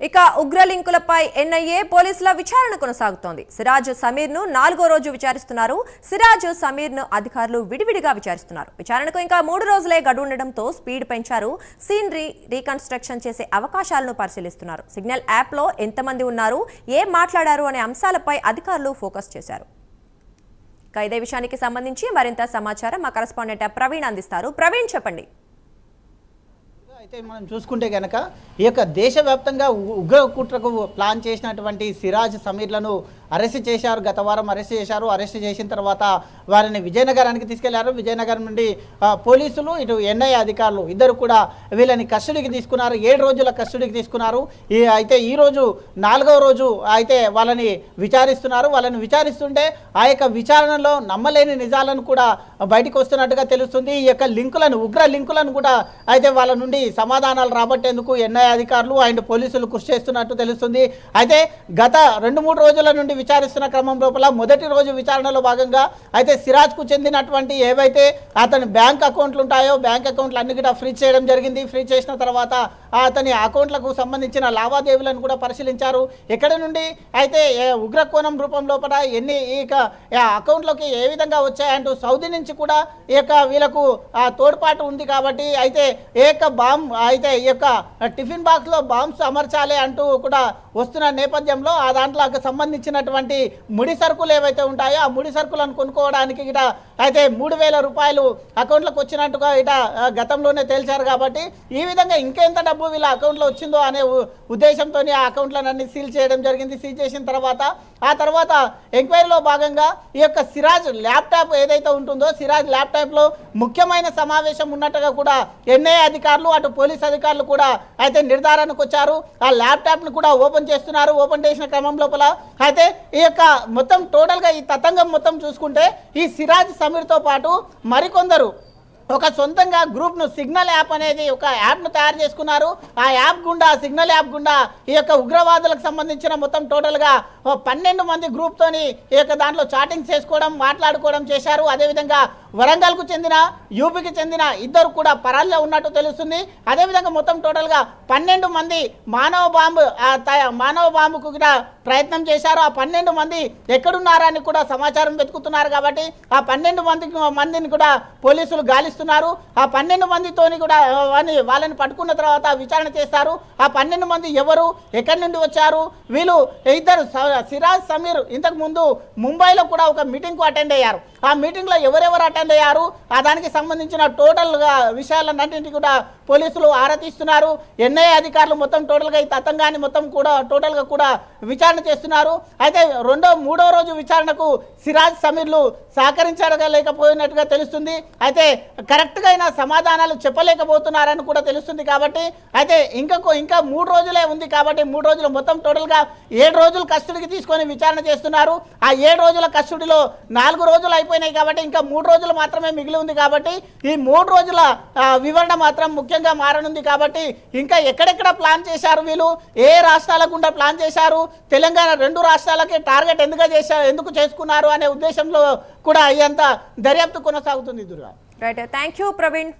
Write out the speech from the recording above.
ఇక ఉగ్ర లింకులపై ఎన్ఐఏ పోలీసుల విచారణ కొనసాగుతోంది. సిరాజ్ సమీర్ ను 4వ రోజు విచారిస్తున్నారు. సిరాజ్ సమీర్ ను అధికారులు విడివిడిగా విచారిస్తున్నారు. విచారణకు ఇంకా 3 రోజులే గడువు ఉండడంతో స్పీడ్ పెంచారు. సీన్ రీకన్స్ట్రక్షన్ చేసే అవకాశాలను పరిశీలిస్తున్నారు. సిగ్నల్ యాప్ లో ఎంతమంది ఉన్నారు, ఏం మాట్లాడారు అనే అంశాలపై అధికారులు ఫోకస్ చేశారు. ఇదే విషయానికి సంబంధించి మరింత సమాచారం మా కరెస్పాండెంట్ ప్రవీణ్ అందిస్తారు. ప్రవీణ్, చెప్పండి. అయితే మనం చూసుకుంటే కనుక ఈ యొక్క దేశవ్యాప్తంగా ఉగ్ర కుట్రకు ప్లాన్ చేసినటువంటి సిరాజ్ సమీర్లను అరెస్ట్ చేశారు. గత వారం అరెస్ట్ చేశారు. అరెస్ట్ చేసిన తర్వాత వారిని విజయనగరానికి తీసుకెళ్లారు. విజయనగరం నుండి పోలీసులు, ఇటు ఎన్ఐఏ అధికారులు ఇద్దరు కూడా వీళ్ళని కస్టడీకి తీసుకున్నారు. 7 రోజుల కస్టడీకి తీసుకున్నారు. అయితే ఈరోజు 4వ రోజు అయితే వాళ్ళని విచారిస్తున్నారు. వాళ్ళని విచారిస్తుంటే ఆ యొక్క విచారణలో నమ్మలేని నిజాలను కూడా బయటకు వస్తున్నట్టుగా తెలుస్తుంది. ఈ యొక్క లింకులను, ఉగ్ర లింకులను కూడా అయితే వాళ్ళ నుండి సమాధానాలు రాబట్టేందుకు ఎన్ఐఏ అధికారులు అండ్ పోలీసులు కృషి చేస్తున్నట్టు తెలుస్తుంది. అయితే గత 2-3 రోజుల నుండి విచారిస్తున్న క్రమం లోపల మొదటి రోజు విచారణలో భాగంగా అయితే సిరాజ్కు చెందినటువంటి ఏవైతే అతని బ్యాంక్ అకౌంట్లు ఉంటాయో బ్యాంక్ అకౌంట్లు అన్ని కూడా ఫ్రీజ్ చేయడం జరిగింది. ఫ్రీజ్ చేసిన తర్వాత అతని అకౌంట్లకు సంబంధించిన లావాదేవీలను కూడా పరిశీలించారు. ఎక్కడి నుండి అయితే ఉగ్ర కోణం రూపం లోపల ఎన్ని ఈ అకౌంట్లోకి ఏ విధంగా వచ్చాయంటూ సౌదీ నుంచి కూడా ఈ యొక్క వీళ్ళకు తోడ్పాటు ఉంది. కాబట్టి అయితే అయితే ఈ యొక్క టిఫిన్ బాక్స్లో బాంబ్స్ అమర్చాలి అంటూ కూడా వస్తున్న నేపథ్యంలో ఆ దాంట్లోకి సంబంధించినటువంటి ముడి సరుకులు ఏవైతే ఉంటాయో ఆ ముడి సరుకులను కొనుక్కోవడానికి ఇట అయితే 3,000 రూపాయలు అకౌంట్లోకి వచ్చినట్టుగా ఇట గతంలోనే తేల్చారు. కాబట్టి ఈ విధంగా ఇంకెంత డబ్బు వీళ్ళ అకౌంట్లో వచ్చిందో అనే ఉద్దేశంతో ఆ అకౌంట్లన్నీ సీల్ చేయడం జరిగింది. సీల్ చేసిన ఆ తర్వాత ఎంక్వైరీలో భాగంగా ఈ యొక్క సిరాజ్ ల్యాప్టాప్ ఏదైతే ఉంటుందో సిరాజ్ ల్యాప్టాప్లో ముఖ్యమైన సమావేశం ఉన్నట్టుగా కూడా ఎన్ఐఏ అధికారులు అటు పోలీస్ అధికారులు కూడా అయితే నిర్ధారణకు వచ్చారు. ఆ ల్యాప్టాప్ను కూడా ఓపెన్ చేస్తున్నారు. ఓపెన్ చేసిన క్రమం లోపల అయితే ఈ యొక్క మొత్తం టోటల్గా ఈ తతంగం మొత్తం చూసుకుంటే ఈ సిరాజ్ సమీర్తో పాటు మరికొందరు ఒక సొంతంగా గ్రూప్ను సిగ్నల్ యాప్ అనేది ఒక యాప్ను తయారు చేసుకున్నారు. ఆ యాప్ గుండా, సిగ్నల్ యాప్ గుండా ఈ యొక్క ఉగ్రవాదులకు సంబంధించిన మొత్తం టోటల్గా 12 మంది గ్రూప్తోని ఈ యొక్క దాంట్లో చాటింగ్ చేసుకోవడం, మాట్లాడుకోవడం చేశారు. అదేవిధంగా వరంగల్కు చెందిన, యూపీకి చెందిన ఇద్దరు కూడా పరాల్లో ఉన్నట్టు తెలుస్తుంది. అదేవిధంగా మొత్తం టోటల్గా 12 మంది మానవ బాంబుకు కూడా ప్రయత్నం చేశారు. ఆ 12 మంది ఎక్కడున్నారని కూడా సమాచారం వెతుకుతున్నారు. కాబట్టి ఆ 12 మందిని కూడా పోలీసులు గాలిస్తున్నారు. ఆ 12 మందితోని కూడా వాళ్ళని పట్టుకున్న తర్వాత విచారణ చేస్తారు. ఆ 12 మంది ఎవరు, ఎక్కడి నుండి వచ్చారు, వీళ్ళు ఇద్దరు సిరాజ్ సమీర్ ఇంతకు ముందు ముంబైలో కూడా ఒక మీటింగ్కు అటెండ్ అయ్యారు. ఆ మీటింగ్లో ఎవరెవరు అటెండ్ అయ్యారు ఆ దానికి సంబంధించిన టోటల్గా విషయాలన్నింటినీ కూడా పోలీసులు ఆరా తీస్తున్నారు. ఎన్ఐఏ అధికారులు మొత్తం టోటల్గా ఈ తతంగాన్ని మొత్తం కూడా టోటల్గా కూడా విచారణ చేస్తున్నారు. అయితే 3వ రోజు విచారణకు సిరాజ్ సమీర్లు సహకరించలేకపోయినట్టుగా తెలుస్తుంది. అయితే కరెక్ట్గా అయినా సమాధానాలు చెప్పలేకపోతున్నారని కూడా తెలుస్తుంది. కాబట్టి అయితే ఇంకా 3 రోజులే ఉంది. కాబట్టి 3 రోజులు మొత్తం టోటల్గా 7 రోజులు కస్టడీకి తీసుకొని విచారణ చేస్తున్నారు. ఆ 7 రోజుల కస్టడీలో 4 రోజులు అయిపోయినాయి. కాబట్టి ఇంకా 3 రోజులు మాత్రమే మిగిలి ఉంది. కాబట్టి ఈ 3 రోజుల వివరణ మాత్రం ముఖ్యంగా మారనుంది. కాబట్టి ఇంకా ఎక్కడెక్కడ ప్లాన్ చేశారు, వీళ్ళు ఏ రాష్ట్రాల గుండా ప్లాన్ చేశారు, తెలంగాణ 2 రాష్ట్రాలకి టార్గెట్ ఎందుకు చేసుకున్నారు అనే ఉద్దేశంలో కూడా ఇదంతా దర్యాప్తు కొనసాగుతుంది. Durga, right, thank you Praveen.